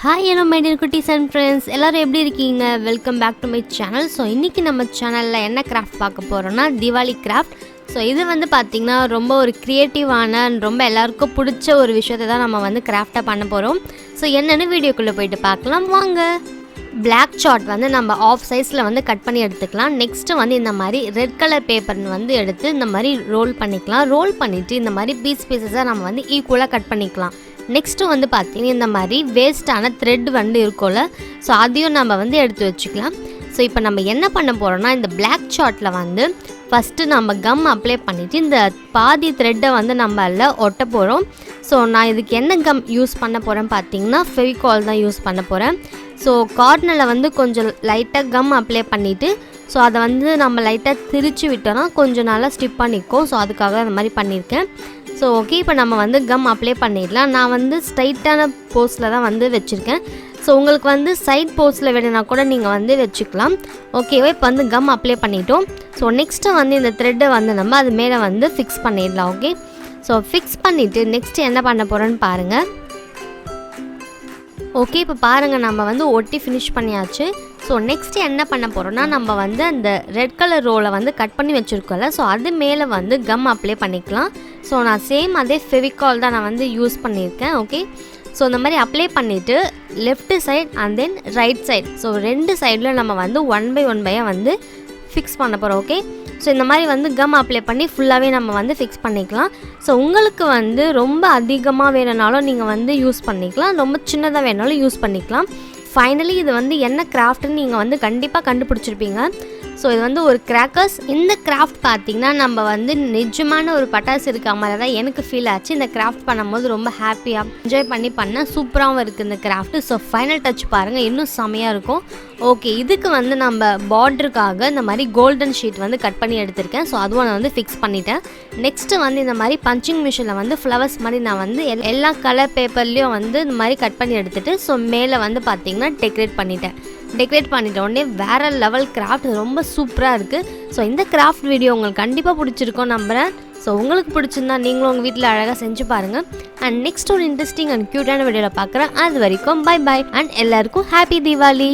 Hi, hello my dear cuties and friends. எல்லாரும் எப்படி இருக்கீங்க? Welcome back to my channel. So இன்றைக்கி நம்ம சேனலில் என்ன கிராஃப்ட் பார்க்க போகிறோன்னா திவாலி கிராஃப்ட். ஸோ இது வந்து பார்த்திங்கன்னா ரொம்ப ஒரு க்ரியேட்டிவான ரொம்ப எல்லாருக்கும் பிடிச்ச ஒரு விஷயத்தை தான் நம்ம வந்து கிராஃப்டாக பண்ண போகிறோம். ஸோ என்னென்னு வீடியோக்குள்ளே போயிட்டு பார்க்கலாம் வாங்க. பிளாக் சார்ட் வந்து நம்ம ஆஃப் சைஸில் வந்து கட் பண்ணி எடுத்துக்கலாம். நெக்ஸ்ட்டு வந்து இந்த மாதிரி ரெட் கலர் பேப்பர்னு வந்து எடுத்து இந்த மாதிரி ரோல் பண்ணிக்கலாம். ரோல் பண்ணிவிட்டு இந்த மாதிரி பீசஸாக நம்ம வந்து ஈக்குவலாக கட் பண்ணிக்கலாம். நெக்ஸ்ட்டு வந்து பார்த்திங்கன்னா இந்த மாதிரி வேஸ்ட்டான த்ரெட் வந்து இருக்கும்ல, ஸோ அதையும் நம்ம வந்து எடுத்து வச்சுக்கலாம். ஸோ இப்போ நம்ம என்ன பண்ண போகிறோம்னா இந்த பிளாக் சார்ட்டில் வந்து ஃபஸ்ட்டு நம்ம கம் அப்ளை பண்ணிவிட்டு இந்த பாதி த்ரெட்டை வந்து நம்ம அதில் ஒட்ட போகிறோம். ஸோ நான் இதுக்கு என்ன கம் யூஸ் பண்ண போகிறேன் பார்த்திங்கன்னா ஃபெவிகால் தான் யூஸ் பண்ண போகிறேன். ஸோ கார்னரில் வந்து கொஞ்சம் லைட்டாக கம் அப்ளை பண்ணிவிட்டு ஸோ அதை வந்து நம்ம லைட்டாக திரிச்சு விட்டோன்னா கொஞ்சம் நல்லா ஸ்டிப்பாக நிற்கும். ஸோ அதுக்காக அந்த மாதிரி பண்ணியிருக்கேன். ஸோ ஓகே, இப்போ நம்ம வந்து கம் அப்ளை பண்ணிடலாம். நான் வந்து ஸ்ட்ரைட்டான போஸ்டில் தான் வந்து வச்சுருக்கேன். ஸோ உங்களுக்கு வந்து சைட் போஸ்டில் வேணும்னா கூட நீங்கள் வந்து வச்சுக்கலாம். ஓகேவா, இப்போ வந்து கம் அப்ளை பண்ணிட்டோம். ஸோ நெக்ஸ்ட்டு வந்து இந்த த்ரெட்டை வந்து நம்ம அது மேலே வந்து ஃபிக்ஸ் பண்ணிடலாம். ஓகே, ஸோ ஃபிக்ஸ் பண்ணிவிட்டு நெக்ஸ்ட்டு என்ன பண்ண போகிறோன்னு பாருங்கள். ஓகே, இப்போ பாருங்கள் நம்ம வந்து ஒட்டி ஃபினிஷ் பண்ணியாச்சு. ஸோ நெக்ஸ்ட்டு என்ன பண்ண போகிறோன்னா நம்ம வந்து அந்த ரெட் கலர் ரோலை வந்து கட் பண்ணி வச்சுருக்கோம்ல, ஸோ அது மேலே வந்து கம் அப்ளை பண்ணிக்கலாம். ஸோ நான் சேம் அதே ஃபெவிகால் தான் நான் வந்து யூஸ் பண்ணியிருக்கேன். ஓகே, ஸோ இந்த மாதிரி அப்ளை பண்ணிவிட்டு left side and then right side, so ரெண்டு சைடில் நம்ம வந்து ஒன் பை வந்து ஃபிக்ஸ் பண்ண போகிறோம். ஓகே, ஸோ இந்த மாதிரி வந்து கம் அப்ளை பண்ணி ஃபுல்லாகவே நம்ம வந்து ஃபிக்ஸ் பண்ணிக்கலாம். ஸோ உங்களுக்கு வந்து ரொம்ப அதிகமாக வேணுனாலும் நீங்கள் வந்து யூஸ் பண்ணிக்கலாம், ரொம்ப சின்னதாக வேணாலும் யூஸ் பண்ணிக்கலாம். ஃபைனலி இது வந்து என்ன கிராஃப்ட்னு நீங்கள் வந்து கண்டிப்பாக கண்டுபிடிச்சிருப்பீங்க. ஸோ இது வந்து ஒரு கிராக்கர்ஸ். இந்த கிராஃப்ட் பார்த்திங்கன்னா நம்ம வந்து நிஜமான ஒரு பட்டாசு இருக்க மாதிரி தான் எனக்கு ஃபீல் ஆச்சு. இந்த கிராஃப்ட் பண்ணும்போது ரொம்ப ஹாப்பியாக என்ஜாய் பண்ணேன். சூப்பராகவும் இருக்குது இந்த கிராஃப்ட்டு. ஸோ ஃபைனல் டச் பாருங்கள், இன்னும் செமையாக இருக்கும். ஓகே, இதுக்கு வந்து நம்ம பார்டருக்காக இந்த மாதிரி கோல்டன் ஷீட் வந்து கட் பண்ணி எடுத்திருக்கேன். ஸோ அதுவும் நான் வந்து ஃபிக்ஸ் பண்ணிட்டேன். நெக்ஸ்ட்டு வந்து இந்த மாதிரி பஞ்சிங் மிஷினில் வந்து ஃப்ளவர்ஸ் மாதிரி நான் வந்து எல்லா கலர் பேப்பர்லேயும் வந்து இந்த மாதிரி கட் பண்ணி எடுத்துகிட்டு ஸோ மேலே வந்து பார்த்திங்கன்னா டெக்கரேட் பண்ணிட்ட உடனே வேறு லெவல் கிராஃப்ட் ரொம்ப சூப்பராக இருக்குது. ஸோ இந்த கிராஃப்ட் வீடியோ உங்களுக்கு கண்டிப்பாக பிடிச்சிருக்கோம் நம்புகிறேன். ஸோ உங்களுக்கு பிடிச்சிருந்தா நீங்களும் உங்கள் வீட்டில் அழகாக செஞ்சு பாருங்கள். அண்ட் நெக்ஸ்ட் ஒரு இன்ட்ரெஸ்டிங் அண்ட் க்யூட்டான வீடியோவில் பார்க்குறேன். அது வரைக்கும் பை அண்ட் எல்லாருக்கும் ஹாப்பி தீபாவளி.